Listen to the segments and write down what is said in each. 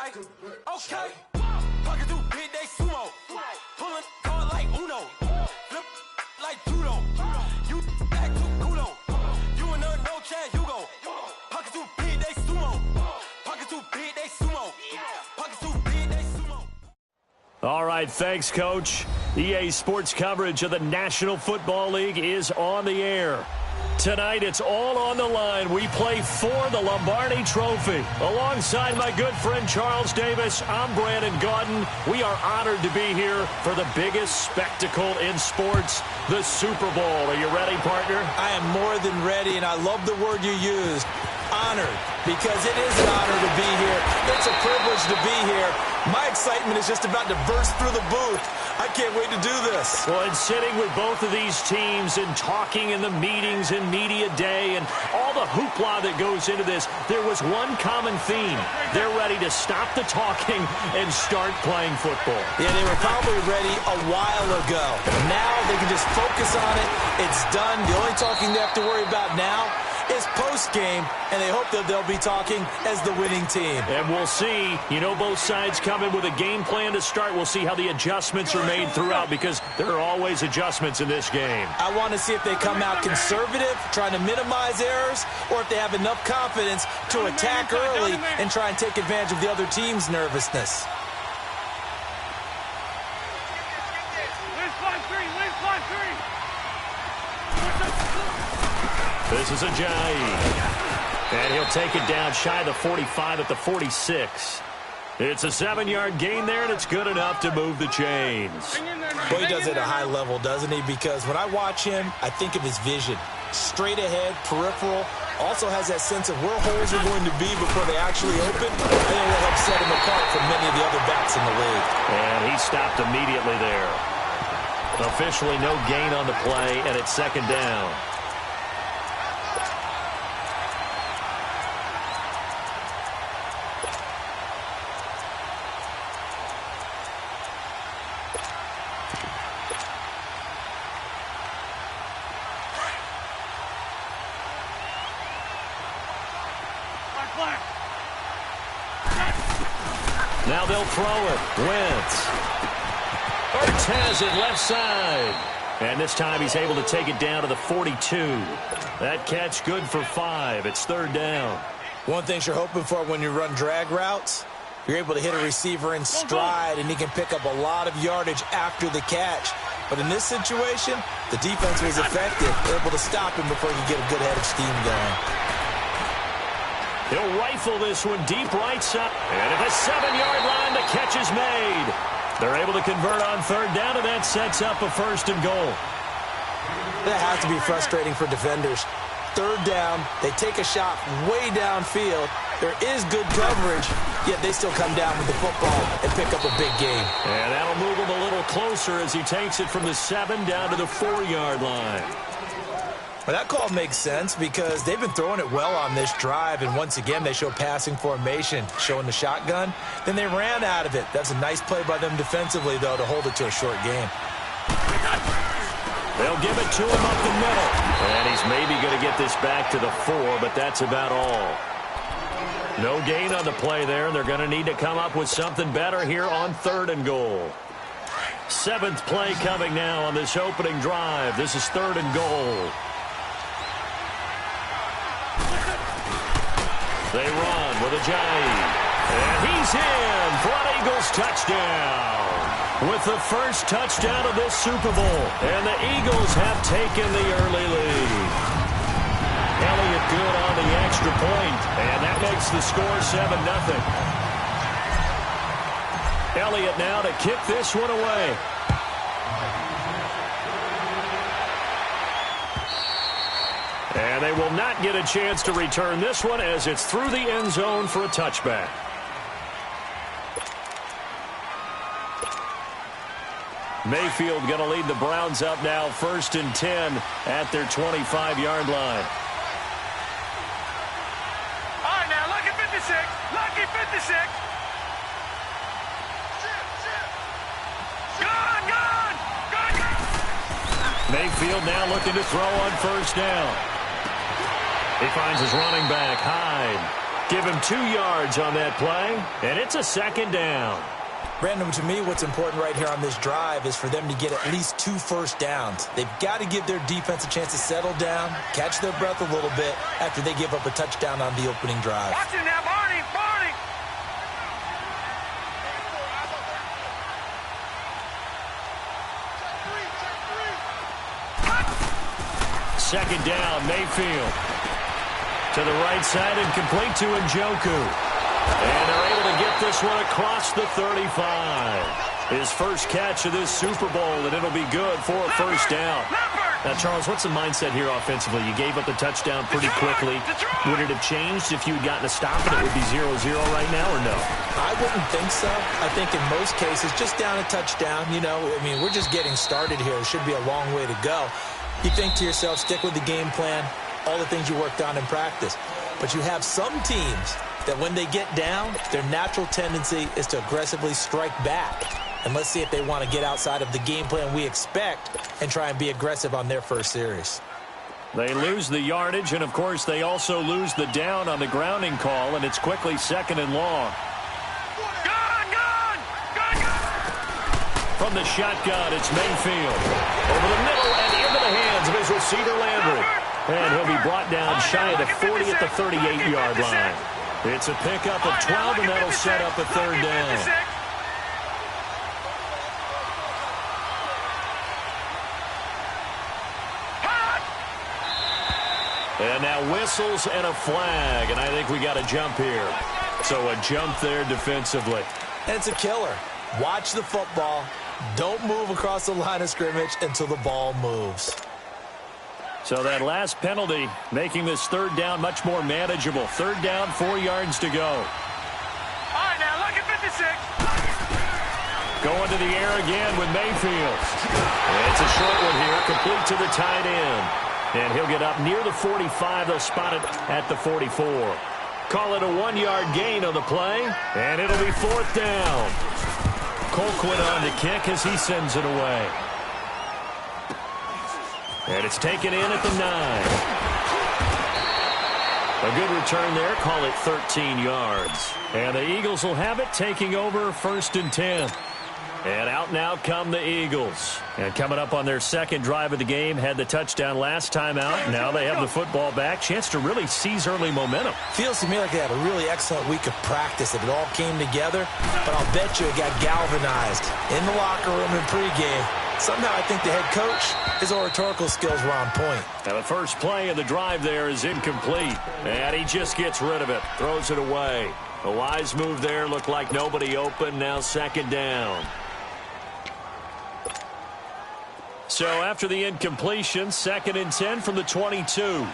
Okay. Pocket through big, they sumo. Pulling card like Uno. Flip like judo. You back to kudo. You and her, no chance, you go. Pocket too big, they sumo. Pocket too big, they sumo. Pocket too big, they sumo. All right, thanks, Coach. EA Sports coverage of the National Football League is on the air. Tonight, it's all on the line. We play for the Lombardi Trophy. Alongside my good friend Charles Davis, I'm Brandon Gaudin. We are honored to be here for the biggest spectacle in sports, the Super Bowl. Are you ready, partner? I am more than ready, and I love the word you used, honored, because it is an honor to be here. It's a privilege to be here. My excitement is just about to burst through the booth. I can't wait to do this. Well, and sitting with both of these teams and talking in the meetings and media day and all the hoopla that goes into this, there was one common theme. They're ready to stop the talking and start playing football. Yeah, they were probably ready a while ago. Now they can just focus on it. It's done. The only talking they have to worry about now is post-game, and they hope that they'll be talking as the winning team. And we'll see. You know, both sides come in with a game plan to start. We'll see how the adjustments are made throughout, because there are always adjustments in this game. I want to see if they come out conservative, trying to minimize errors, or if they have enough confidence to attack early and try and take advantage of the other team's nervousness. This is Ajayi. And he'll take it down shy of the 45 at the 46. It's a 7-yard gain there, and it's good enough to move the chains. Well, he does it at a high level, doesn't he? Because when I watch him, I think of his vision. Straight ahead, peripheral. Also has that sense of where holes are going to be before they actually open. I think that helps set him apart from many of the other backs in the league. And he stopped immediately there. Officially no gain on the play, and it's second down. Now they'll throw it. Wentz. Ertz has it left side. And this time he's able to take it down to the 42. That catch good for 5. It's third down. One thing you're hoping for when you run drag routes, you're able to hit a receiver in stride, and he can pick up a lot of yardage after the catch. But in this situation, the defense was effective, able to stop him before he could get a good head of steam going. He'll rifle this one deep right side. And at the 7-yard line, the catch is made. They're able to convert on third down, and that sets up a first and goal. That has to be frustrating for defenders. Third down, they take a shot way downfield. There is good coverage, yet they still come down with the football and pick up a big gain. And that'll move him a little closer as he takes it from the 7 down to the 4-yard line. Well, that call makes sense because they've been throwing it well on this drive, and once again they show passing formation, showing the shotgun. Then they ran out of it. That's a nice play by them defensively, though, to hold it to a short game. They'll give it to him up the middle. And he's maybe going to get this back to the 4, but that's about all. No gain on the play there, and they're going to need to come up with something better here on third and goal. 7th play coming now on this opening drive. This is third and goal. They run with Ajayi. And he's in for an Eagles touchdown. With the first touchdown of this Super Bowl. And the Eagles have taken the early lead. Elliott good on the extra point. And that makes the score 7-0. Elliott now to kick this one away. And they will not get a chance to return this one as it's through the end zone for a touchback. Mayfield going to lead the Browns up now, 1st and 10 at their 25-yard line. All right, now, lucky 56. Lucky 56. Gone. Mayfield now looking to throw on 1st down. He finds his running back, Hyde. Give him 2 yards on that play, and it's a second down. Brandon, to me, what's important right here on this drive is for them to get at least 2 first downs. They've got to give their defense a chance to settle down, catch their breath a little bit after they give up a touchdown on the opening drive. Watch it now, Barney, Barney. Second down, Mayfield. To the right side and complete to Njoku. And they're able to get this one across the 35. His first catch of this Super Bowl, and it'll be good for a first down. Now, Charles, what's the mindset here offensively? You gave up the touchdown pretty quickly. Would it have changed if you had gotten a stop and it would be 0-0 right now, or no? I wouldn't think so. I think in most cases, just down a touchdown, you know, I mean, we're just getting started here. It should be a long way to go. You think to yourself, stick with the game plan, all the things you worked on in practice. But you have some teams that when they get down, their natural tendency is to aggressively strike back. And let's see if they want to get outside of the game plan we expect and try and be aggressive on their first series. They lose the yardage, and, of course, they also lose the down on the grounding call, and it's quickly second and long. From the shotgun, it's Mayfield. Over the middle and into the hands of his receiver, Landry. And he'll be brought down shy of the 40 at the 38-yard line. It's a pickup of 12, and that'll set up a third down. And now whistles and a flag, and I think we got a jump here. So a jump there defensively. And it's a killer. Watch the football. Don't move across the line of scrimmage until the ball moves. So that last penalty making this third down much more manageable. Third down, 4 yards to go. All right, now look at 56. Going to the air again with Mayfield. It's a short one here, complete to the tight end. And he'll get up near the 45. They'll spot it at the 44. Call it a 1-yard gain on the play, and it'll be fourth down. Colquitt on to kick as he sends it away. And it's taken in at the 9. A good return there. Call it 13 yards. And the Eagles will have it, taking over first and 10. And out now come the Eagles. And coming up on their second drive of the game, had the touchdown last time out. Now they have the football back. Chance to really seize early momentum. Feels to me like they had a really excellent week of practice, that it all came together. But I'll bet you it got galvanized in the locker room in pregame. Somehow I think the head coach, his oratorical skills were on point. Now the first play of the drive there is incomplete. And he just gets rid of it. Throws it away. A wise move there. Looked like nobody open. Now second down. So after the incompletion, second and 10 from the 22.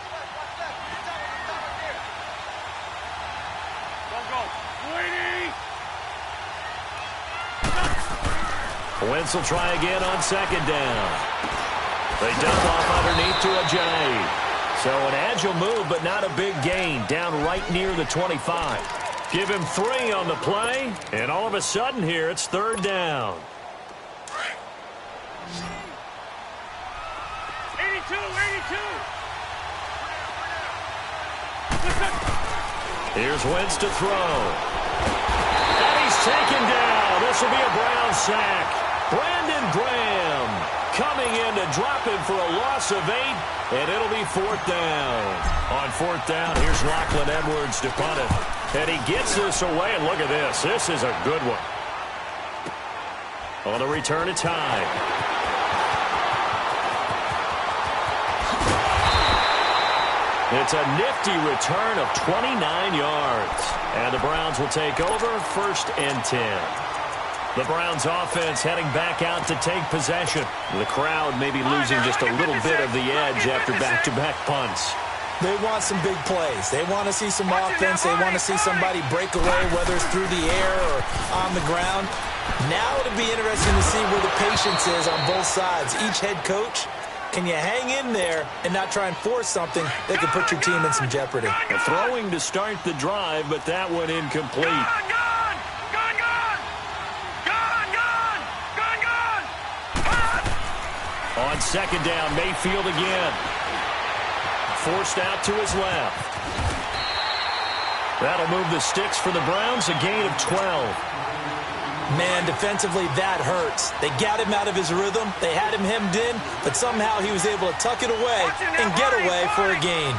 Wentz will try again on second down. They dump off underneath to Ajayi. So an agile move, but not a big gain. Down right near the 25. Give him 3 on the play, and all of a sudden here, it's third down. 82. Here's Wentz to throw. And he's taken down. This will be a Brown sack. Brandon Graham coming in to drop him for a loss of 8, and it'll be fourth down. On fourth down, here's Lachlan Edwards to punt it. And he gets this away, and look at this. This is a good one. On the return, it's high. It's a nifty return of 29 yards. And the Browns will take over first and 10. The Browns offense heading back out to take possession. The crowd maybe losing just a little bit of the edge after back-to-back punts. They want some big plays. They want to see some offense. They want to see somebody break away, whether it's through the air or on the ground. Now it'll be interesting to see where the patience is on both sides. Each head coach, can you hang in there and not try and force something that could put your team in some jeopardy? A throwing to start the drive, but that one incomplete. On second down, Mayfield again. Forced out to his left. That'll move the sticks for the Browns, a gain of 12. Man, defensively, that hurts. They got him out of his rhythm. They had him hemmed in, but somehow he was able to tuck it away and get away for a gain.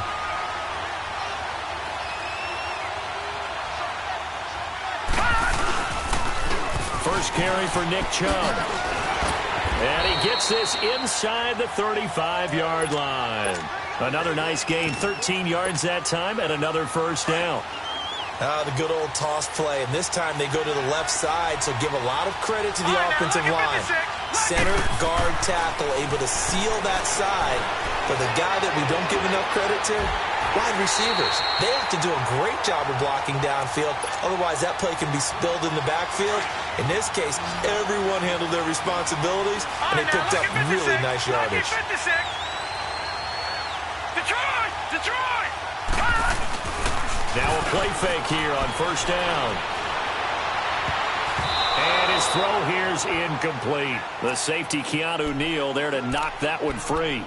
First carry for Nick Chubb. And he gets this inside the 35-yard line. Another nice gain, 13 yards that time, and another first down. The good old toss play, and this time they go to the left side, so give a lot of credit to the offensive line. Center, guard, tackle, able to seal that side. But the guy that we don't give enough credit to, wide receivers. They have to do a great job of blocking downfield, otherwise that play can be spilled in the backfield. In this case, everyone handled their responsibilities, and they picked up really nice yardage. Detroit! Now a play fake here on first down. And his throw here's incomplete. The safety, Keanu Neal, there to knock that one free.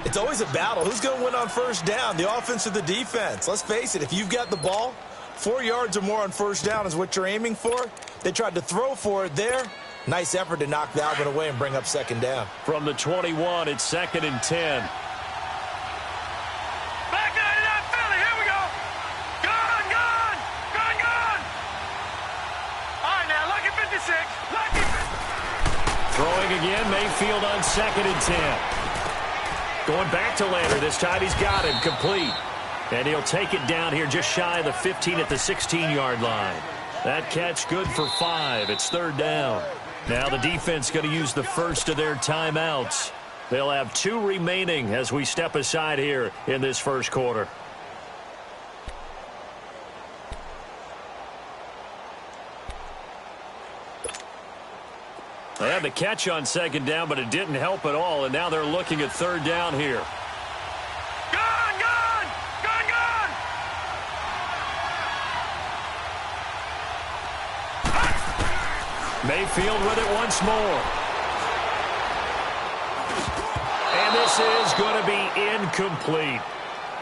It's always a battle. Who's going to win on first down, the offense or the defense? Let's face it, if you've got the ball, 4 yards or more on first down is what you're aiming for. They tried to throw for it there. Nice effort to knock that one away and bring up second down. From the 21, it's 2nd and 10. Throwing again, Mayfield on 2nd and 10. Going back to Lander. This time he's got him complete. And he'll take it down here just shy of the 15 at the 16-yard line. That catch good for 5. It's 3rd down. Now the defense going to use the first of their timeouts. They'll have 2 remaining as we step aside here in this first quarter. They had the catch on 2nd down, but it didn't help at all, and now they're looking at 3rd down here. Gone! Mayfield with it once more. And this is going to be incomplete.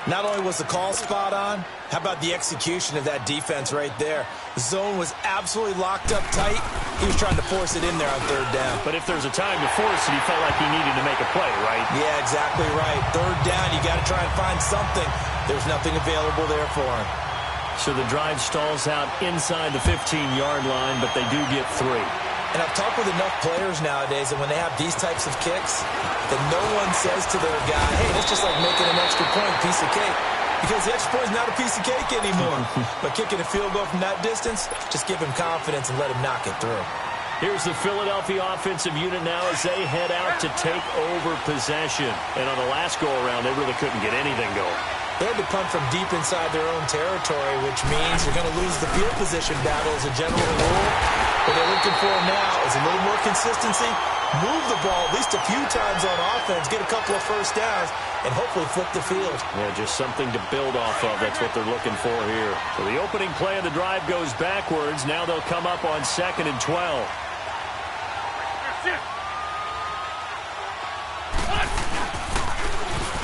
Not only was the call spot on, how about the execution of that defense right there? The zone was absolutely locked up tight. He was trying to force it in there on 3rd down. But if there's a time to force it, he felt like he needed to make a play, right? Yeah, exactly right. 3rd down, you got to try and find something. There's nothing available there for him. So the drive stalls out inside the 15-yard line, but they do get 3. And I've talked with enough players nowadays that when they have these types of kicks, that no one says to their guy, hey, that's just like making an extra point, piece of cake. Because the extra point is not a piece of cake anymore. But kicking a field goal from that distance, just give him confidence and let him knock it through. Here's the Philadelphia offensive unit now as they head out to take over possession. And on the last go-around, they really couldn't get anything going. They had to punt from deep inside their own territory, which means you're going to lose the field position battle as a general rule. What they're looking for now is a little more consistency, move the ball at least a few times on offense, get a couple of first downs, and hopefully flip the field. Yeah, just something to build off of. That's what they're looking for here. So the opening play of the drive goes backwards. Now they'll come up on 2nd and 12.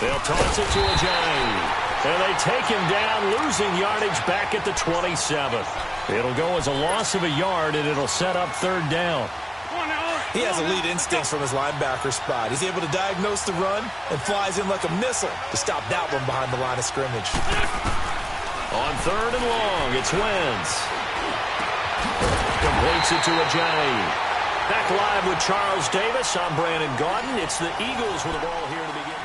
They'll toss it to Ajayi. And they take him down, losing yardage back at the 27. It'll go as a loss of a yard, and it'll set up 3rd down. He has elite instincts from his linebacker spot. He's able to diagnose the run and flies in like a missile to stop that one behind the line of scrimmage. On 3rd and long, it's Wentz. Completes it to Ajayi. Back live with Charles Davis. I'm Brandon Gaudin. It's the Eagles with the ball here to begin.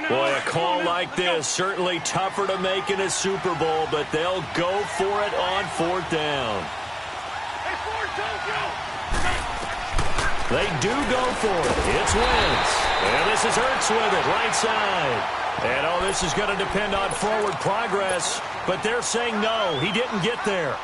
Boy, a call like this, certainly tougher to make in a Super Bowl, but they'll go for it on 4th down. They do go for it. It's Wentz. And this is Hurts with it, right side. And, oh, this is going to depend on forward progress, but they're saying no, he didn't get there.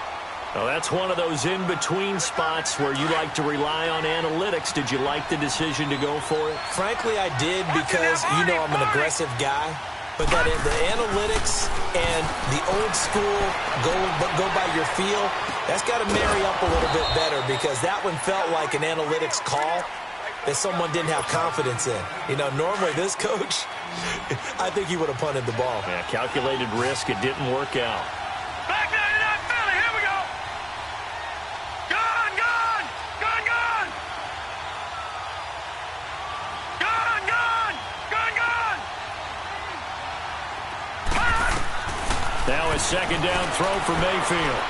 Well, that's one of those in-between spots where you like to rely on analytics. Did you like the decision to go for it? Frankly, I did because, you know, I'm an aggressive guy. But that the analytics and the old school go by your feel, that's got to marry up a little bit better because that one felt like an analytics call. that someone didn't have confidence in. You know, normally this coach, I think he would have punted the ball. Yeah, calculated risk. It didn't work out. Back 99 Philly, here we go. Gone, gone, gone, gone. Gone, gone, gone, gone. Now a second down throw for Mayfield.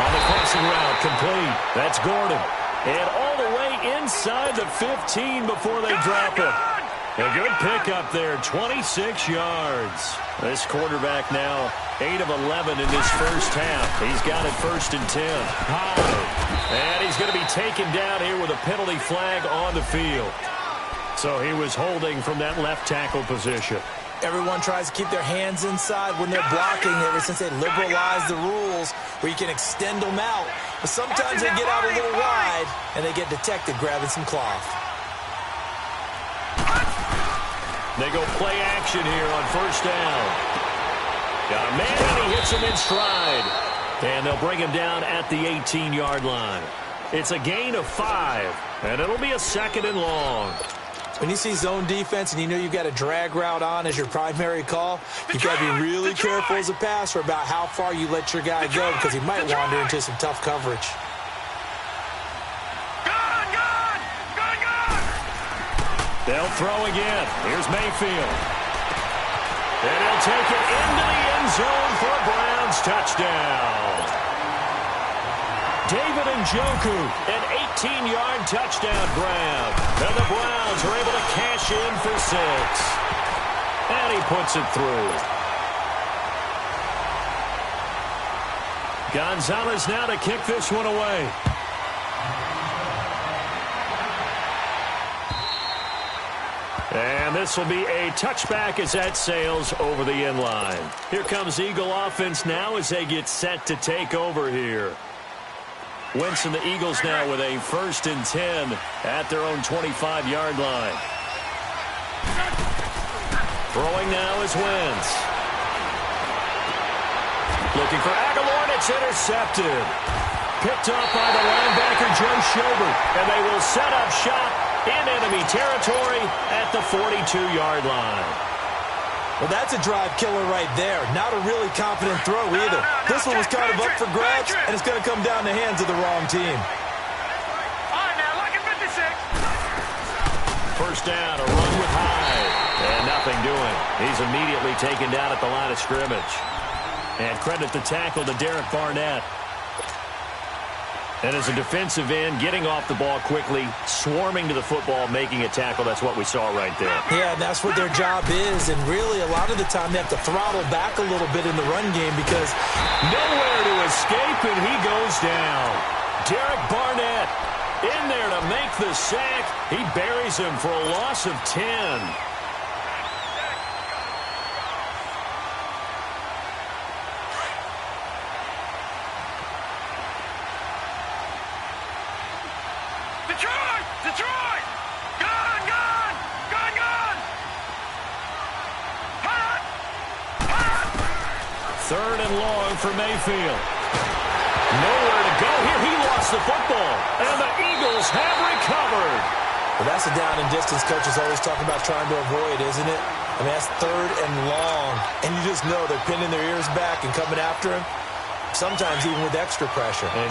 On the crossing route, complete. That's Gordon. And all the way inside the 15 before they drop it. A good pickup there, 26 yards. This quarterback now 8 of 11 in this first half. He's got it 1st and 10. High. And he's going to be taken down here with a penalty flag on the field. So he was holding from that left tackle position. Everyone tries to keep their hands inside when they're blocking ever since they liberalized the rules where you can extend them out. But sometimes they get out a little wide and they get detected grabbing some cloth. They go play action here on 1st down. Got a man and he hits him in stride. And they'll bring him down at the 18-yard line. It's a gain of 5, and it'll be a 2nd and long. When you see zone defense and you know you've got a drag route on as your primary call, you've got to be really careful as a passer about how far you let your guy go because he might wander into some tough coverage. They'll throw again. Here's Mayfield. And he'll take it into the end zone for a Browns touchdown. David Njoku, an 18-yard touchdown grab. And the Browns are able to cash in for 6. And he puts it through. Gonzalez now to kick this one away. And this will be a touchback as that sails over the end line. Here comes Eagle offense now as they get set to take over here. Wentz and the Eagles now with a 1st and 10 at their own 25-yard line. Throwing now is Wentz. Looking for Aguilar, and it's intercepted. Picked up by the linebacker, Joe Schobert. And they will set up shop in enemy territory at the 42-yard line. Well, that's a drive killer right there. Not a really confident throw either. This one was kind of up for grabs, and it's going to come down the hands of the wrong team. All right, now, look at 56. 1st down, a run with Hyde. And nothing doing. He's immediately taken down at the line of scrimmage. And credit the tackle to Derek Barnett. And as a defensive end, getting off the ball quickly, swarming to the football, making a tackle. That's what we saw right there. Yeah, and that's what their job is. And really, a lot of the time, they have to throttle back a little bit in the run game because nowhere to escape, and he goes down. Derek Barnett in there to make the sack. He buries him for a loss of 10. Detroit! Detroit! Gone, gone! Gone, gone! Hot! Hot! 3rd and long for Mayfield. Nowhere to go here. He lost the football. And the Eagles have recovered. Well, that's a down and distance coach is always talking about trying to avoid, isn't it? I mean, that's 3rd and long. And you just know they're pinning their ears back and coming after him. Sometimes even with extra pressure. And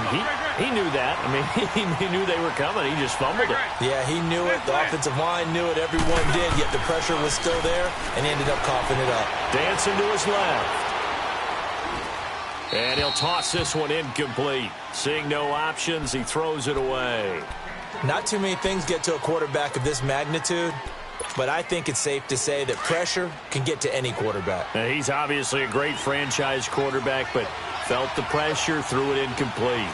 he knew that. I mean, he knew they were coming. He just fumbled it. Yeah, he knew it. The offensive line knew it. Everyone did, yet the pressure was still there, and he ended up coughing it up. Dancing to his left. And he'll toss this one incomplete. Seeing no options, he throws it away. Not too many things get to a quarterback of this magnitude, but I think it's safe to say that pressure can get to any quarterback. Now, he's obviously a great franchise quarterback, but felt the pressure, threw it incomplete.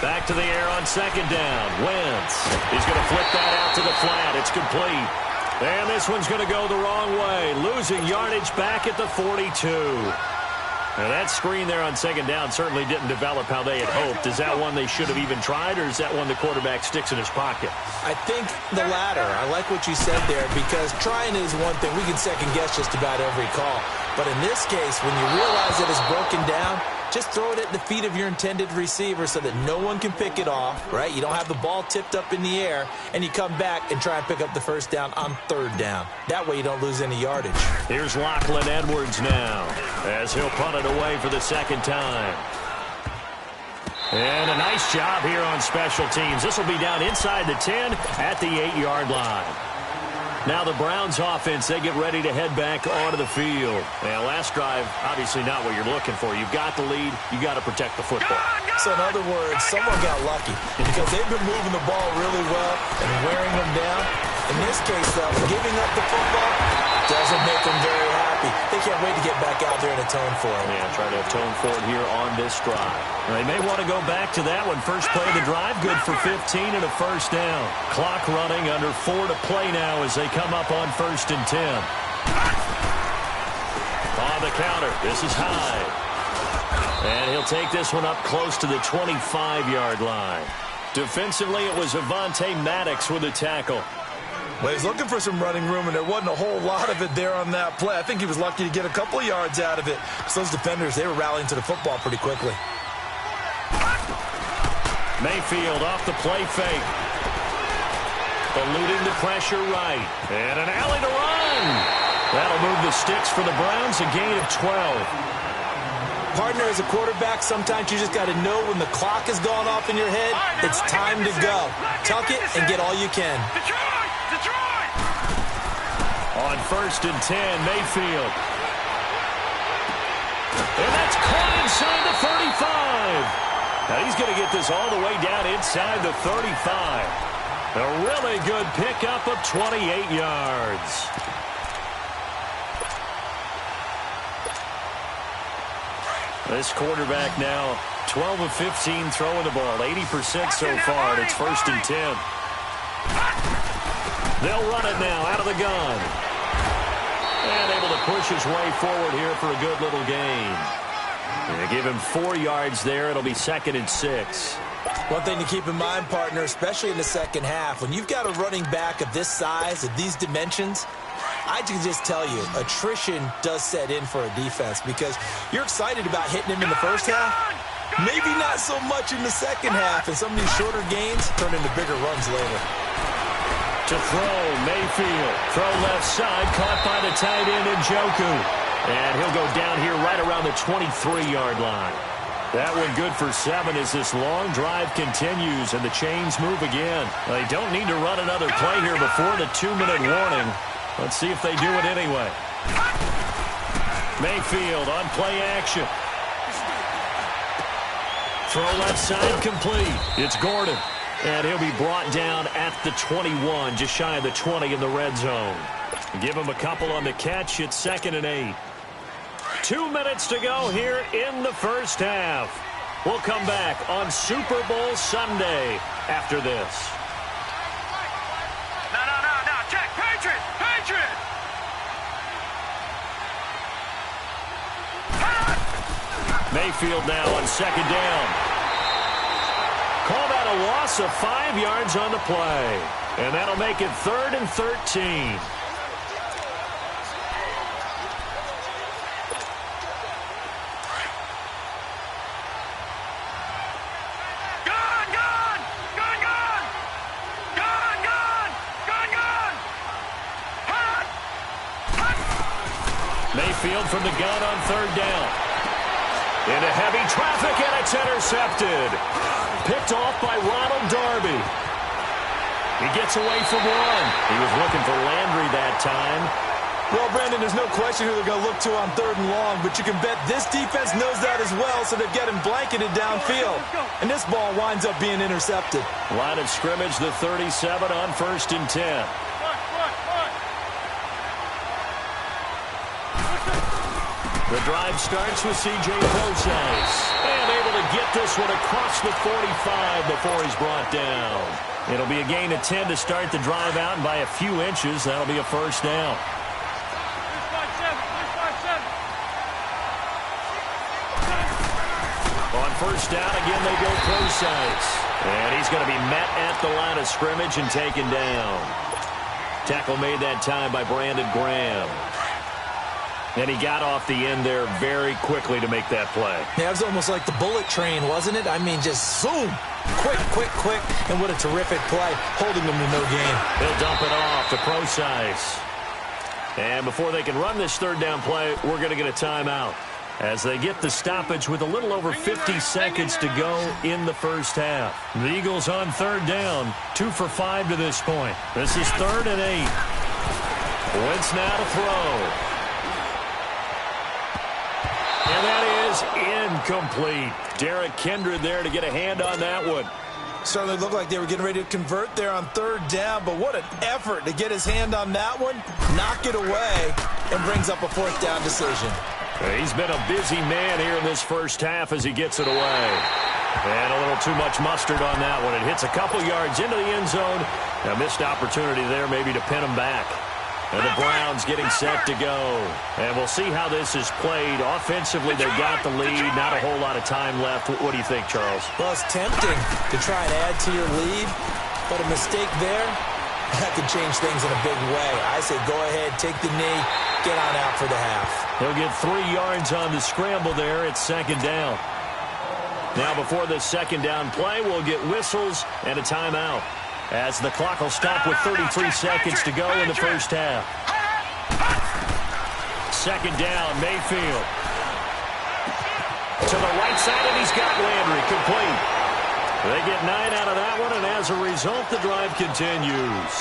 Back to the air on 2nd down. Wentz. He's going to flip that out to the flat. It's complete. And this one's going to go the wrong way. Losing yardage back at the 42. Now, that screen there on 2nd down certainly didn't develop how they had hoped. Is that one they should have even tried, or is that one the quarterback sticks in his pocket? I think the latter. I like what you said there because trying is one thing. We can second-guess just about every call. But in this case, when you realize that it's broken down, just throw it at the feet of your intended receiver so that no one can pick it off, right? You don't have the ball tipped up in the air, and you come back and try and pick up the first down on third down. That way you don't lose any yardage. Here's Lachlan Edwards now as he'll punt it away for the second time. And a nice job here on special teams. This will be down inside the 10 at the 8-yard line. Now the Browns offense, they get ready to head back onto the field. Now, last drive, obviously not what you're looking for. You've got the lead. You got to protect the football. So, in other words, someone got lucky because they've been moving the ball really well and wearing them down. In this case, though, giving up the football doesn't make them very happy. They can't wait to get back out there and atone for it. Yeah, try to atone for it here on this drive. They may want to go back to that one. First play of the drive, good for 15 and a first down. Clock running, under 4 to play now as they come up on 1st and 10. On the counter, this is Hyde. And he'll take this one up close to the 25-yard line. Defensively, it was Avonte Maddox with a tackle. Well, he's looking for some running room, and there wasn't a whole lot of it there on that play. I think he was lucky to get a couple of yards out of it. So those defenders, they were rallying to the football pretty quickly. Mayfield off the play fake. Eluding the pressure right. And an alley to run. That'll move the sticks for the Browns, a gain of 12. Partner, as a quarterback, sometimes you just got to know when the clock has gone off in your head, it's time to go. Tuck it and get all you can. On 1st and 10, Mayfield. And that's caught inside the 35. Now he's going to get this all the way down inside the 35. A really good pickup of 28 yards. This quarterback now 12 of 15 throwing the ball, 80% so far, and it's 1st and 10. They'll run it now out of the gun. And able to push his way forward here for a good little gain. They give him 4 yards there. It'll be 2nd and 6. One thing to keep in mind, partner, especially in the second half, when you've got a running back of this size, of these dimensions, I can just tell you, attrition does set in for a defense because you're excited about hitting him in the first half. Maybe not so much in the second half, and some of these shorter gains turn into bigger runs later. To throw, Mayfield. Throw left side, caught by the tight end, Njoku. And he'll go down here right around the 23-yard line. That one good for 7 as this long drive continues and the chains move again. They don't need to run another play here before the 2-minute warning. Let's see if they do it anyway. Mayfield on play action. Throw left side complete. It's Gordon. And he'll be brought down at the 21, just shy of the 20 in the red zone. Give him a couple on the catch. It's 2nd and 8. 2 minutes to go here in the first half. We'll come back on Super Bowl Sunday after this. No. Check. Patriot. Mayfield now on 2nd down. Call that a loss of 5 yards on the play. And that'll make it 3rd and 13. Mayfield from the gun on 3rd down. Into heavy traffic, and it's intercepted. Picked off by Ronald Darby. He gets away from one. He was looking for Landry that time. Well, Brandon, there's no question who they're going to look to on 3rd and long, but you can bet this defense knows that as well, so they've got him blanketed downfield. And this ball winds up being intercepted. Line of scrimmage, the 37 on 1st and 10. The drive starts with C.J. Prosise. And able to get this one across the 45 before he's brought down. It'll be a gain of 10 to start the drive out, and by a few inches, that'll be a first down. On 1st down, again, they go Prosise. And he's going to be met at the line of scrimmage and taken down. Tackle made that time by Brandon Graham. And he got off the end there very quickly to make that play. Yeah, it was almost like the bullet train, wasn't it? I mean, just zoom. Quick. And what a terrific play, holding them to no gain. He'll dump it off to Procise. And before they can run this third down play, we're going to get a timeout as they get the stoppage with a little over 50 seconds to go in the first half. The Eagles on third down, 2 for 5 to this point. This is 3rd and 8. Wentz now to throw. And that is incomplete. Derek Kindred there to get a hand on that one. Certainly looked like they were getting ready to convert there on third down, but what an effort to get his hand on that one, knock it away, and brings up a 4th down decision. He's been a busy man here in this first half as he gets it away. And a little too much mustard on that one. It hits a couple yards into the end zone. A missed opportunity there maybe to pin him back. And the Browns getting set to go. And we'll see how this is played. Offensively, they've got the lead. Not a whole lot of time left. What do you think, Charles? Well, it's tempting to try and add to your lead, but a mistake there, that could change things in a big way. I say go ahead, take the knee, get on out for the half. He'll get 3 yards on the scramble there. It's 2nd down. Now, before this 2nd down play, we'll get whistles and a timeout, as the clock will stop with 33 seconds to go in the first half. 2nd down, Mayfield. To the right side, and he's got Landry complete. They get 9 out of that one, and as a result, the drive continues.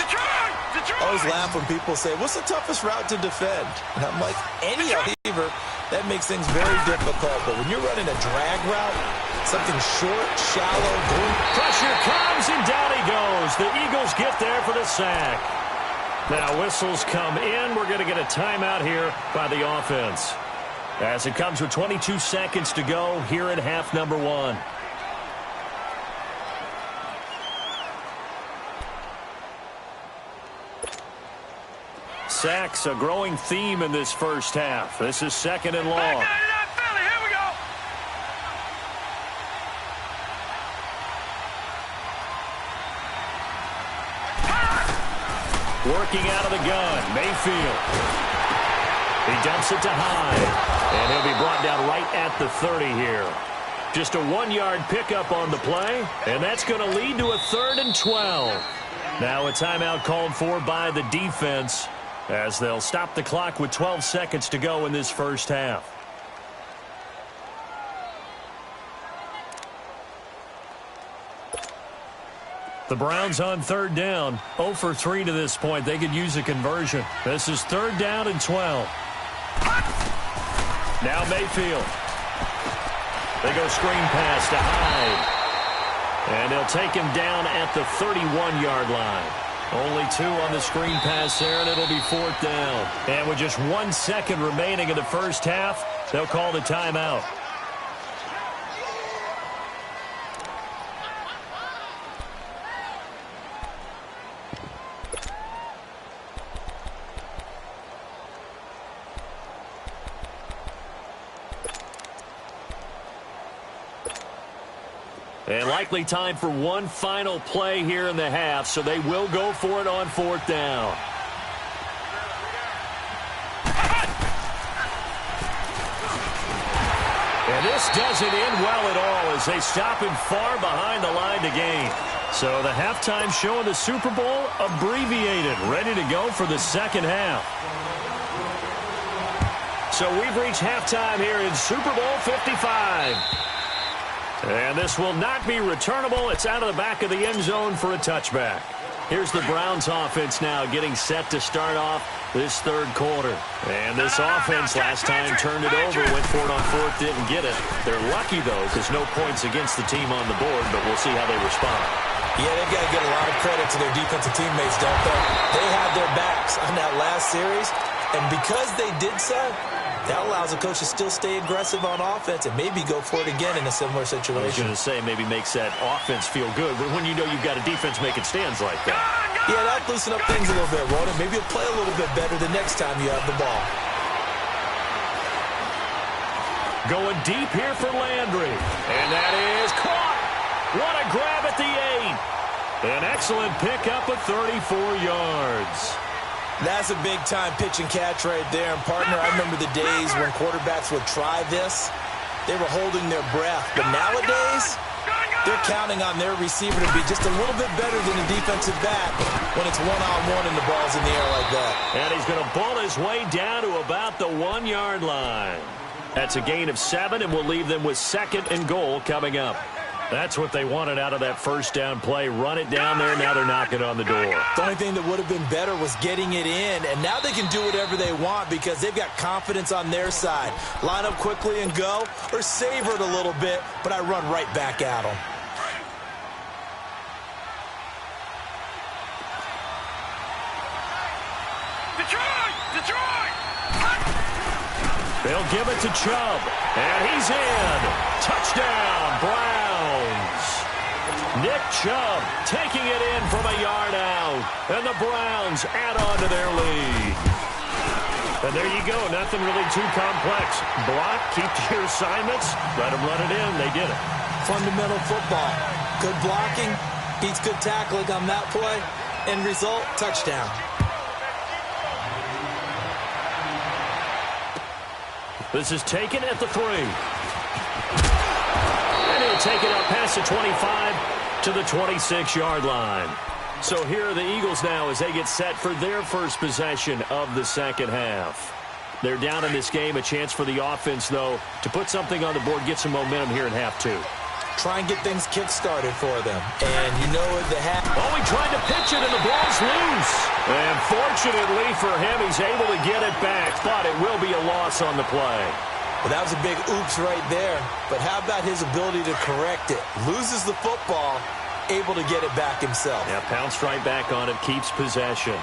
I always laugh when people say, what's the toughest route to defend? And I'm like, any receiver, that makes things very difficult. But when you're running a drag route, something short, shallow, boom. Pressure comes, and down he goes. The Eagles get there for the sack. Now, whistles come in. We're going to get a timeout here by the offense, as it comes with 22 seconds to go here in half number 1. Sacks, a growing theme in this first half. This is 2nd and long. Working out of the gun, Mayfield. He dumps it to Hyde, and he'll be brought down right at the 30 here. Just a 1-yard pickup on the play, and that's going to lead to a 3rd and 12. Now a timeout called for by the defense, as they'll stop the clock with 12 seconds to go in this first half. The Browns on 3rd down, 0 for 3 to this point. They could use a conversion. This is 3rd down and 12. Now Mayfield. They go screen pass to Hyde. And they'll take him down at the 31-yard line. Only 2 on the screen pass there, and it'll be 4th down. And with just 1 second remaining in the first half, they'll call the timeout. And likely time for one final play here in the half, so they will go for it on 4th down. And this doesn't end well at all as they stop him far behind the line to gain. So the halftime show of the Super Bowl abbreviated, ready to go for the second half. So we've reached halftime here in Super Bowl 55. And this will not be returnable. It's out of the back of the end zone for a touchback. Here's the Browns offense now getting set to start off this third quarter. And this offense last time turned it over, went for it on 4th, didn't get it. They're lucky, though, because no points against the team on the board, but we'll see how they respond. Yeah, they've got to get a lot of credit to their defensive teammates, don't they? They had their backs on that last series, and because they did so, that allows the coach to still stay aggressive on offense and maybe go for it again in a similar situation. I was going to say maybe makes that offense feel good, but when you know you've got a defense making stands like that. Yeah, that loosen up things a little bit, won't it? Maybe you'll play a little bit better the next time you have the ball. Going deep here for Landry. And that is caught. What a grab at the 8. An excellent pickup of 34 yards. That's a big-time pitch and catch right there. And, partner, I remember the days when quarterbacks would try this. They were holding their breath. But nowadays, they're counting on their receiver to be just a little bit better than the defensive back when it's one-on-one and the ball's in the air like that. And he's going to ball his way down to about the 1-yard line. That's a gain of 7, and we'll leave them with 2nd and goal coming up. That's what they wanted out of that first down play. Run it down there. Now they're knocking on the door. The only thing that would have been better was getting it in, and now they can do whatever they want because they've got confidence on their side. Line up quickly and go, or savor it a little bit, but I run right back at them. Detroit! They'll give it to Chubb, and he's in. Touchdown, Browns. Nick Chubb taking it in from a yard out, and the Browns add on to their lead. And there you go, nothing really too complex. Block, keep to your assignments, let them run it in. They did it. Fundamental football. Good blocking beats good tackling on that play. End result, touchdown. This is taken at the 3. And he'll take it up past the 25 to the 26-yard line. So here are the Eagles now as they get set for their first possession of the second half. They're down in this game. A chance for the offense, though, to put something on the board, get some momentum here in half 2. Try and get things kick-started for them. And you know what the half... Oh, he tried to pitch it, and the ball's loose. And fortunately for him, he's able to get it back, but it will be a loss on the play. Well, that was a big oops right there. But how about his ability to correct it? Loses the football, able to get it back himself. Yeah, pounced right back on it, keeps possession.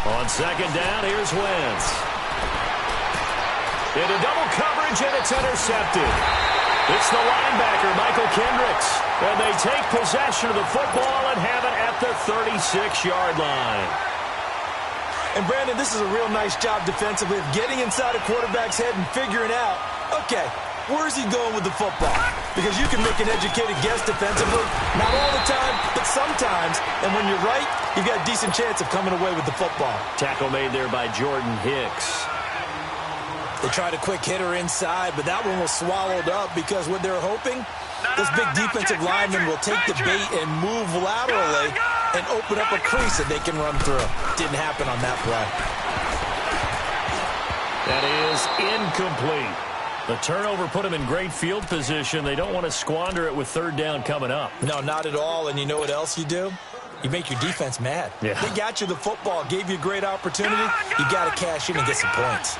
On second down, here's Wentz. Into double coverage, and it's intercepted. It's the linebacker, Michael Kendricks. And they take possession of the football and have it at the 36-yard line. And, Brandon, this is a real nice job defensively of getting inside a quarterback's head and figuring out, okay, where's he going with the football? Because you can make an educated guess defensively. Not all the time, but sometimes. And when you're right, you've got a decent chance of coming away with the football. Tackle made there by Jordan Hicks. They tried a quick hitter inside, but that one was swallowed up because what they're hoping, this big defensive lineman will take the bait and move laterally and open up a crease that they can run through. Didn't happen on that play. That is incomplete. The turnover put them in great field position. They don't want to squander it with third down coming up. No, not at all. And you know what else you do? You make your defense mad. Yeah. They got you the football, gave you a great opportunity. You got to cash in and get some points.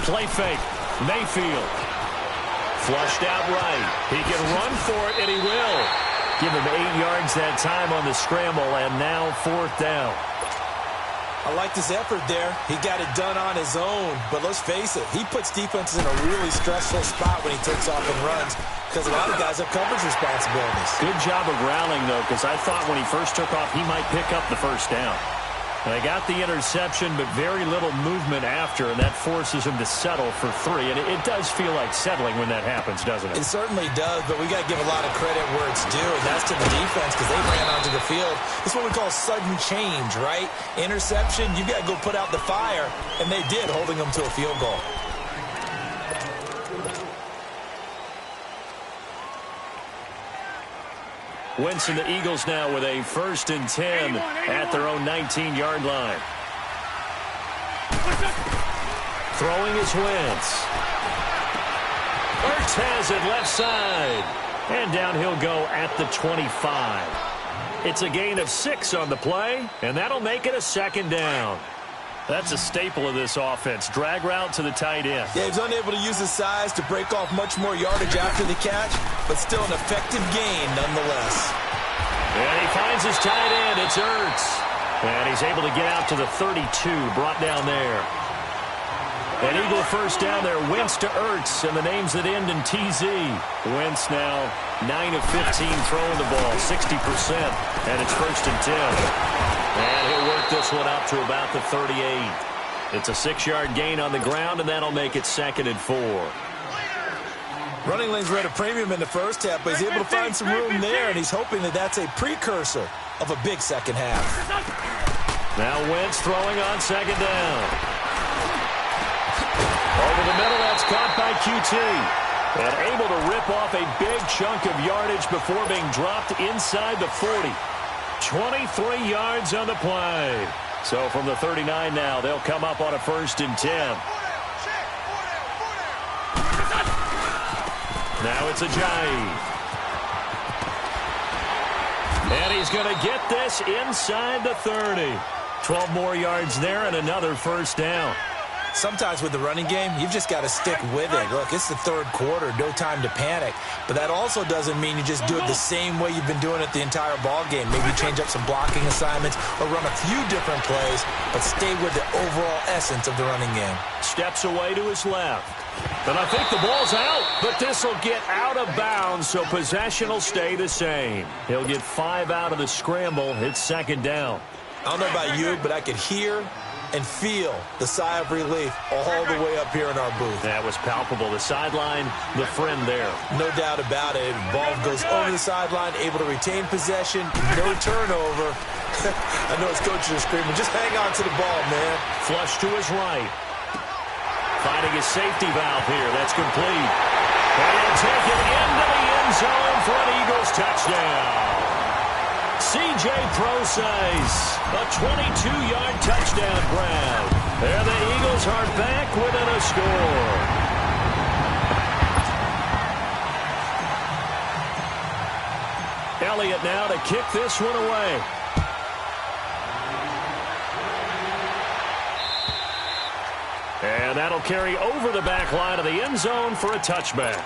Play fake. Mayfield. Flushed out right. He can run for it, and he will. Give him 8 yards that time on the scramble, and now 4th down. I liked his effort there. He got it done on his own. But let's face it, he puts defenses in a really stressful spot when he takes off and runs because a lot of guys have coverage responsibilities. Good job of rallying, though, because I thought when he first took off, he might pick up the first down. They got the interception, but very little movement after, and that forces him to settle for 3. And it does feel like settling when that happens, doesn't it? It certainly does, but we got to give a lot of credit where it's due, and that's to the defense because they ran onto the field. It's what we call sudden change, right? Interception, you got to go put out the fire, and they did, holding them to a field goal. Wentz and the Eagles now with a 1st and 10 at their own 19-yard line. Throwing is Wentz. Ertz has it left side. And down he'll go at the 25. It's a gain of 6 on the play, and that'll make it a 2nd down. That's a staple of this offense. Drag route to the tight end. Yeah, he's unable to use his size to break off much more yardage after the catch, but still an effective gain nonetheless. And he finds his tight end. It's Ertz. And he's able to get out to the 32, brought down there. An Eagle first down there. Wentz to Ertz, and the names that end in TZ. Wentz now 9 of 15 throwing the ball, 60%, and it's 1st and 10. And he'll work this one up to about the 38. It's a 6-yard gain on the ground, and that'll make it 2nd and 4. Running lanes were at a premium in the first half, but he's able to find some room there, and he's hoping that that's a precursor of a big second half. Now Wentz throwing on 2nd down. Over the middle, that's caught by QT. And able to rip off a big chunk of yardage before being dropped inside the 40. 23 yards on the play. So from the 39 now, they'll come up on a 1st and 10. Now it's Ajayi. And he's going to get this inside the 30. 12 more yards there and another 1st down. Sometimes with the running game, you've just got to stick with it. Look, it's the 3rd quarter, no time to panic. But that also doesn't mean you just do it the same way you've been doing it the entire ball game. Maybe change up some blocking assignments or run a few different plays, but stay with the overall essence of the running game. Steps away to his left. And I think the ball's out, but this will get out of bounds, so possession will stay the same. He'll get 5 out of the scramble. It's 2nd down. I don't know about you, but I could hear and feel the sigh of relief all the way up here in our booth. That was palpable. The sideline, the friend there. No doubt about it. Ball goes over the sideline, able to retain possession, no turnover. I know his coaches are screaming, just hang on to the ball, man. Flush to his right. Finding his safety valve here. That's complete. And he'll take it into the end zone for an Eagles touchdown. C.J. Prosise, a 22-yard touchdown grab. And the Eagles are back within a score. Elliott now to kick this one away. And that'll carry over the back line of the end zone for a touchback.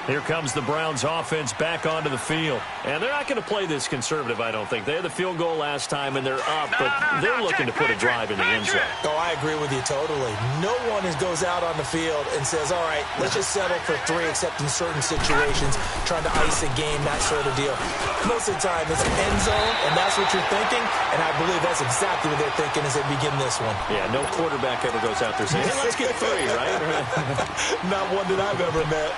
Here comes the Browns offense back onto the field. And they're not going to play this conservative, I don't think. They had the field goal last time, and they're up, but they're looking to put a drive in the end zone. Oh, I agree with you totally. No one goes out on the field and says, all right, let's just settle for 3, except in certain situations, trying to ice a game, that sort of deal. Most of the time, it's an end zone, and that's what you're thinking, and I believe that's exactly what they're thinking as they begin this one. Yeah, no quarterback ever goes out there saying, hey, let's get 3, right? Not one that I've ever met.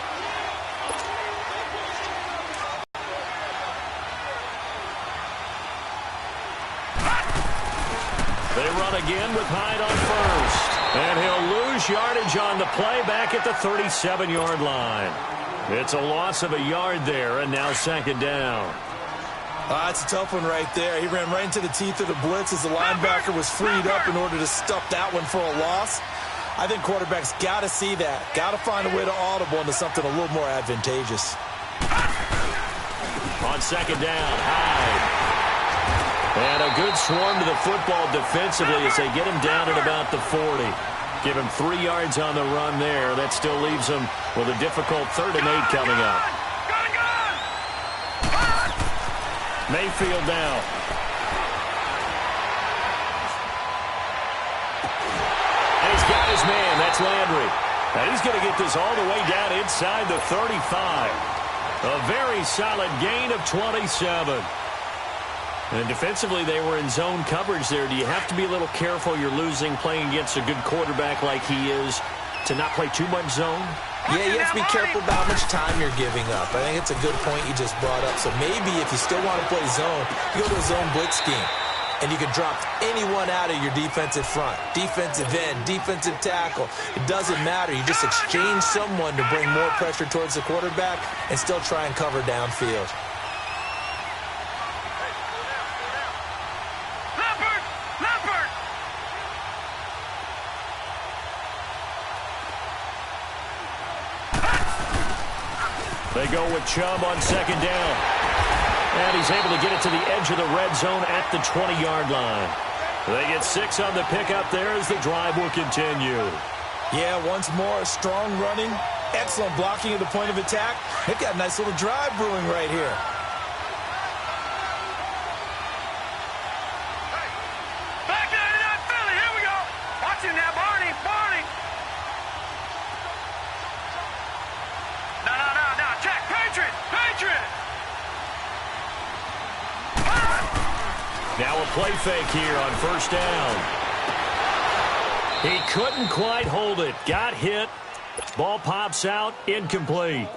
They run again with Hyde on 1st. And he'll lose yardage on the play back at the 37-yard line. It's a loss of a yard there, and now 2nd down. That's a tough one right there. He ran right into the teeth of the blitz as the linebacker was freed up in order to stuff that one for a loss. I think quarterbacks got to see that. Got to find a way to audible into something a little more advantageous. On 2nd down, Hyde. And a good swarm to the football defensively as they get him down at about the 40. Give him 3 yards on the run there. That still leaves him with a difficult 3rd and 8 coming up. Mayfield now. And he's got his man. That's Landry. Now he's going to get this all the way down inside the 35. A very solid gain of 27. And defensively, they were in zone coverage there. Do you have to be a little careful? You're losing playing against a good quarterback like he is to not play too much zone? Yeah, you have to be careful about how much time you're giving up. I think it's a good point you just brought up. So maybe if you still want to play zone, you go to a zone blitz scheme. And you can drop anyone out of your defensive front, defensive end, defensive tackle. It doesn't matter. You just exchange someone to bring more pressure towards the quarterback and still try and cover downfield. They go with Chubb on 2nd down. And he's able to get it to the edge of the red zone at the 20-yard line. They get 6 on the pickup there as the drive will continue. Yeah, once more, strong running, excellent blocking at the point of attack. They've got a nice little drive brewing right here. Back there to that Philly. Here we go. Watch him now, Barney. Barney. No. Check. Patriot. Patriot. Now a play fake here on 1st down. He couldn't quite hold it. Got hit. Ball pops out. Incomplete.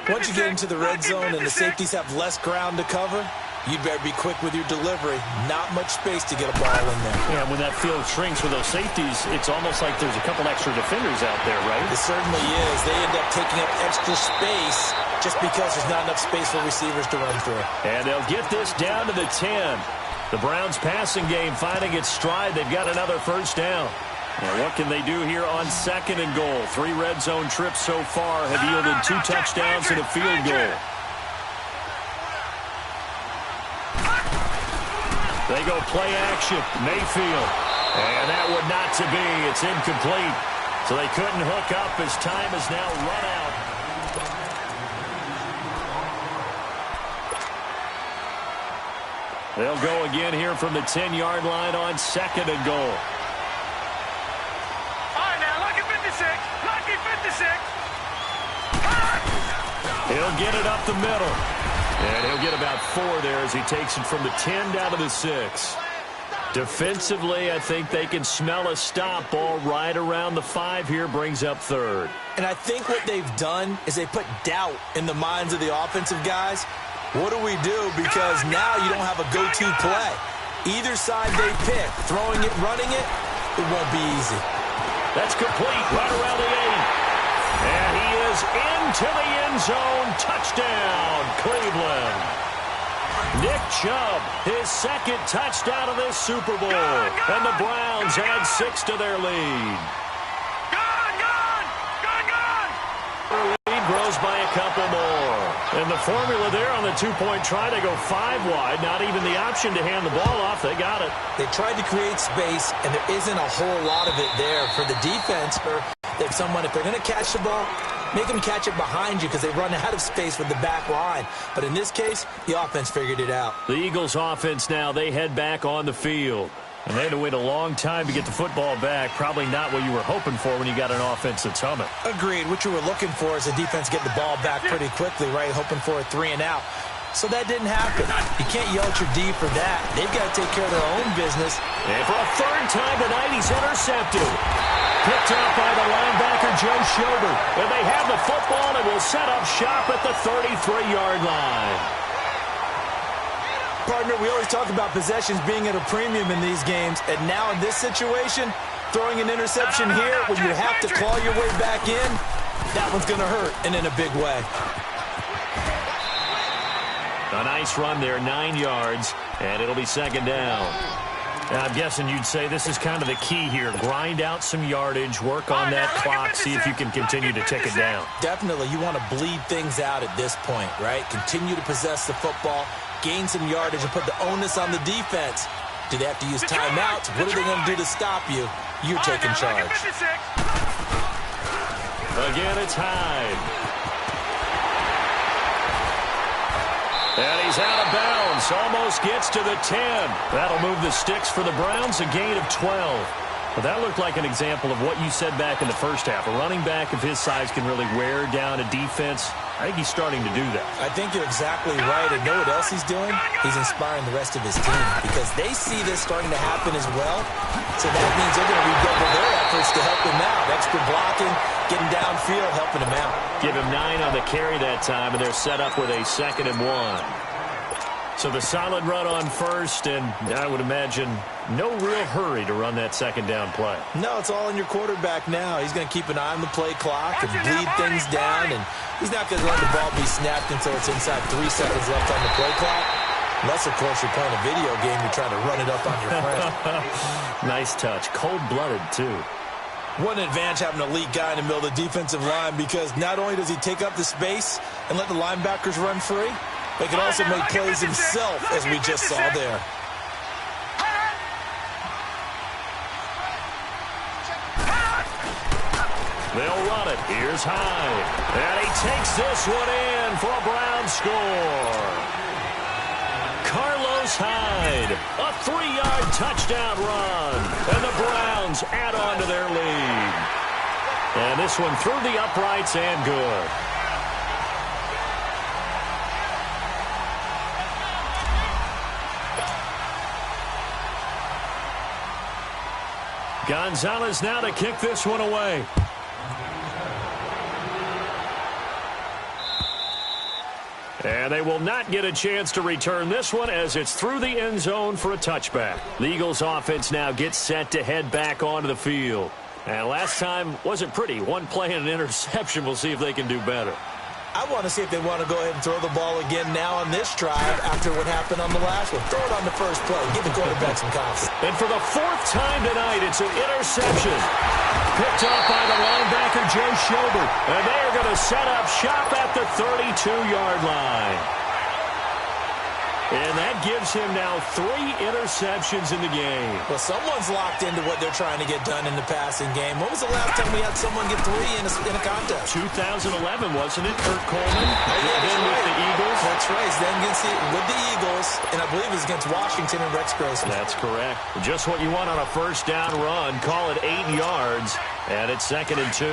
Once you get into the red zone and the safeties have less ground to cover, you'd better be quick with your delivery. Not much space to get a ball in there. Yeah, when that field shrinks with those safeties, it's almost like there's a couple extra defenders out there, right? It certainly is. They end up taking up extra space just because there's not enough space for receivers to run through. And they'll get this down to the 10. The Browns passing game finding its stride. They've got another first down. Now, what can they do here on 2nd and goal? 3 red zone trips so far have yielded 2 touchdowns and a field goal. They go play action. Mayfield. And that would not to be. It's incomplete. So they couldn't hook up as time has now run out. They'll go again here from the 10-yard line on 2nd and goal. He'll get it up the middle. And he'll get about 4 there as he takes it from the 10 down to the 6. Defensively, I think they can smell a stop. Ball right around the 5 here, brings up 3rd. And I think what they've done is they put doubt in the minds of the offensive guys. What do we do? Because now you don't have a go-to play. Either side they pick, throwing it, running it, it won't be easy. That's complete right around the 8. And he is into the end zone. Touchdown, Cleveland. Nick Chubb, his 2nd touchdown of this Super Bowl. And the Browns add 6 to their lead. Their lead grows by a couple more. And the formula there on the 2-point try, they go 5 wide. Not even the option to hand the ball off. They got it. They tried to create space, and there isn't a whole lot of it there for the defense. If they're going to catch the ball, make them catch it behind you because they run out of space with the back line. But in this case, the offense figured it out. The Eagles offense now, they head back on the field. And they had to wait a long time to get the football back. Probably not what you were hoping for when you got an offense that's humming. Agreed. What you were looking for is the defense get the ball back pretty quickly, right? Hoping for a 3 and out. So that didn't happen. You can't yell at your D for that. They've got to take care of their own business. And for a 3rd time tonight, he's intercepted. Picked up by the linebacker, Joe Schobert. And they have the football and will set up shop at the 33-yard line. Partner, we always talk about possessions being at a premium in these games. And now in this situation, throwing an interception here when you have to claw your way back in, that one's going to hurt, and in a big way. A nice run there, 9 yards, and it'll be 2nd down. Now, I'm guessing you'd say this is kind of the key here. Grind out some yardage, work on that clock, see if you can continue to tick it down. Definitely. You want to bleed things out at this point, right? Continue to possess the football, gain some yardage, and put the onus on the defense. Do they have to use timeouts? What are they going to do to stop you? You're taking charge. Again, it's Hyde. And he's out of bounds. Almost gets to the 10. That'll move the sticks for the Browns, a gain of 12. But that looked like an example of what you said back in the first half. A running back of his size can really wear down a defense. I think he's starting to do that. I think you're exactly right. And know what else he's doing? He's inspiring the rest of his team because they see this starting to happen as well. So that means they're going to redouble their efforts to help him out. Extra blocking, getting downfield, helping him out. Give him 9 on the carry that time, and they're set up with a 2nd and 1. So the solid run on 1st, and I would imagine no real hurry to run that 2nd down play. No, it's all in your quarterback now. He's going to keep an eye on the play clock and bleed things down, and he's not going to let the ball be snapped until it's inside 3 seconds left on the play clock. Unless, of course, you're playing a video game, you're trying to run it up on your friend. Nice touch. Cold-blooded, too. What an advantage having an elite guy in the middle of the defensive line because not only does he take up the space and let the linebackers run free, but he can also make plays himself, as we just saw there. They'll run it. Here's Hyde. And he takes this one in for a Brown score. Carlos Hyde, a 3-yard touchdown run. And the Browns add on to their lead. And this one through the uprights and good. Gonzalez now to kick this one away. And they will not get a chance to return this one as it's through the end zone for a touchback. The Eagles offense now gets set to head back onto the field. And last time wasn't pretty. One play and an interception. We'll see if they can do better. I want to see if they want to go ahead and throw the ball again now on this drive after what happened on the last one. Throw it on the first play. Give the quarterback some confidence. And for the fourth time tonight, it's an interception. Picked off by the linebacker, Joe Schobert. And they are going to set up shop at the 32-yard line. And that gives him now 3 interceptions in the game. Well, someone's locked into what they're trying to get done in the passing game. When was the last time we had someone get 3 in a contest? 2011, wasn't it? Kurt Coleman. Then with the Eagles. That's right. Then with the Eagles, and I believe it was against Washington and Rex Grossman. That's correct. Just what you want on a first down run. Call it 8 yards, and it's 2nd and 2.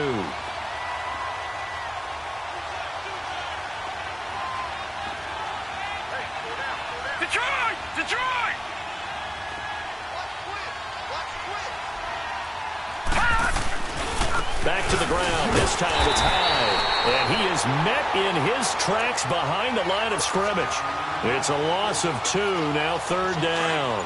Back to the ground. This time it's high. And he is met in his tracks behind the line of scrimmage. It's a loss of 2. Now 3rd down.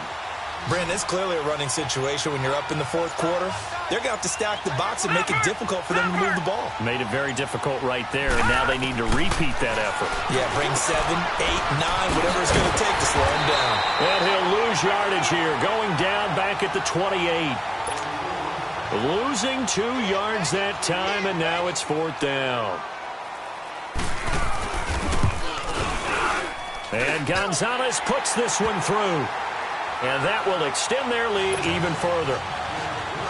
Brandon, it's clearly a running situation when you're up in the 4th quarter. They're going to have to stack the box and make it difficult for them to move the ball. Made it very difficult right there, and now they need to repeat that effort. Yeah, bring 7, 8, 9, whatever it's going to take to slow him down. And he'll lose yardage here, going down back at the 28. Losing 2 yards that time, and now it's 4th down. And Gonzalez puts this one through. And that will extend their lead even further.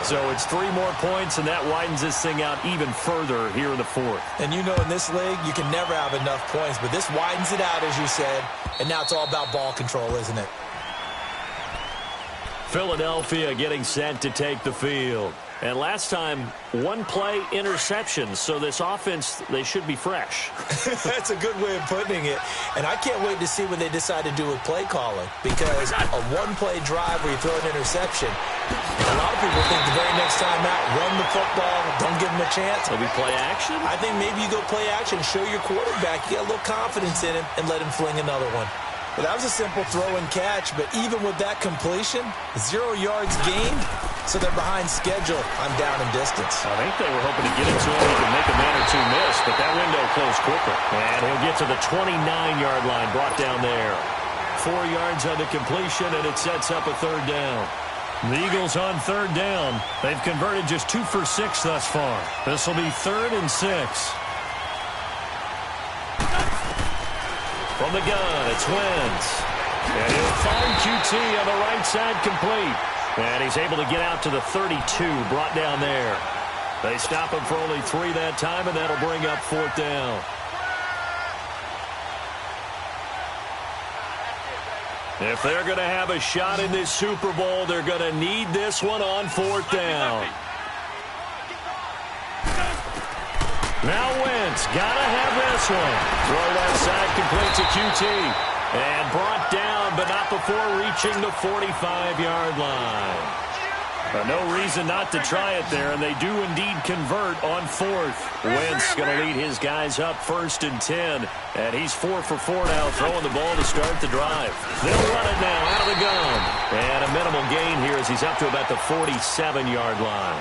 So it's 3 more points, and that widens this thing out even further here in the 4th. And you know in this league, you can never have enough points, but this widens it out, as you said, and now it's all about ball control, isn't it? Philadelphia getting set to take the field. And last time, 1 play interception. So this offense, they should be fresh. That's a good way of putting it. And I can't wait to see what they decide to do with play calling. Because a 1-play drive where you throw an interception, a lot of people think the very next time out, run the football, don't give them a chance. Maybe play action? I think maybe you go play action, show your quarterback, you get a little confidence in him, and let him fling another one. Well, that was a simple throw and catch, but even with that completion, 0 yards gained, so they're behind schedule on down and distance. I think they were hoping to get it to him and make a man or 2 miss, but that window closed quicker. And he'll get to the 29-yard line, brought down there. 4 yards on the completion, and it sets up a 3rd down. The Eagles on 3rd down. They've converted just 2 for 6 thus far. This will be 3rd and 6. From the gun, it's Wentz. And he'll find QT on the right side complete. And he's able to get out to the 32, brought down there. They stop him for only 3 that time, and that'll bring up 4th down. If they're going to have a shot in this Super Bowl, they're going to need this one on 4th down. Now Wentz, gotta have this one. Throw that side complete to QT. And brought down, but not before reaching the 45-yard line. No reason not to try it there, and they do indeed convert on 4th. Wentz going to lead his guys up 1st and 10. And he's 4 for 4 now, throwing the ball to start the drive. They'll run it now out of the gun. And a minimal gain here as he's up to about the 47-yard line.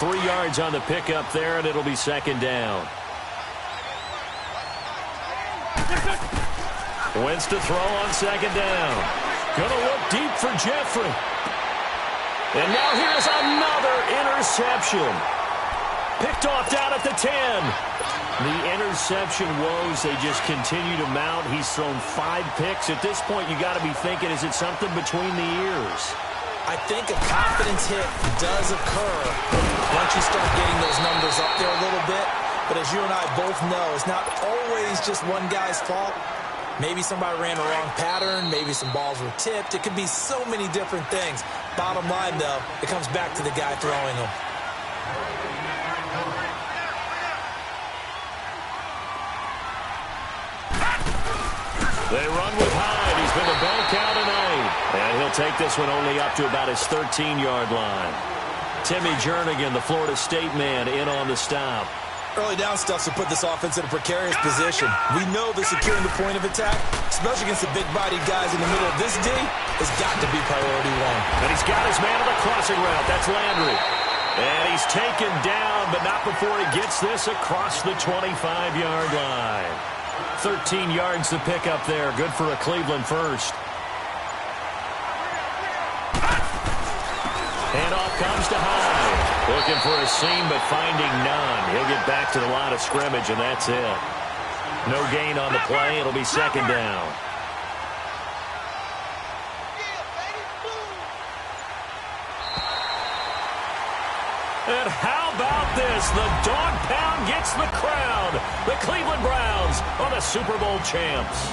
3 yards on the pickup there, and it'll be 2nd down. Wentz to throw on 2nd down. Gonna look deep for Jeffrey. And now here's another interception. Picked off down at the 10. The interception woes, they just continue to mount. He's thrown 5 picks. At this point, you got to be thinking, is it something between the ears? I think a confidence hit does occur once you start getting those numbers up there a little bit. But as you and I both know, it's not always just one guy's fault. Maybe somebody ran a wrong pattern. Maybe some balls were tipped. It could be so many different things. Bottom line, though, it comes back to the guy throwing them. They run with Hyde. He's been the bell cow tonight. And he'll take this one only up to about his 13-yard line. Timmy Jernigan, the Florida State man, in on the stop. Early down stuffs will put this offense in a precarious position. We know that securing the point of attack, especially against the big-bodied guys in the middle of this D, has got to be priority one. And he's got his man on the crossing route. That's Landry. And he's taken down, but not before he gets this across the 25-yard line. 13 yards to pick up there. Good for a Cleveland first. And off comes to Hyde. Looking for a seam, but finding none. He'll get back to the line of scrimmage, and that's it. No gain on the play. It'll be second down. And how about this? The dog pound gets the crowd. The Cleveland Browns are the Super Bowl champs.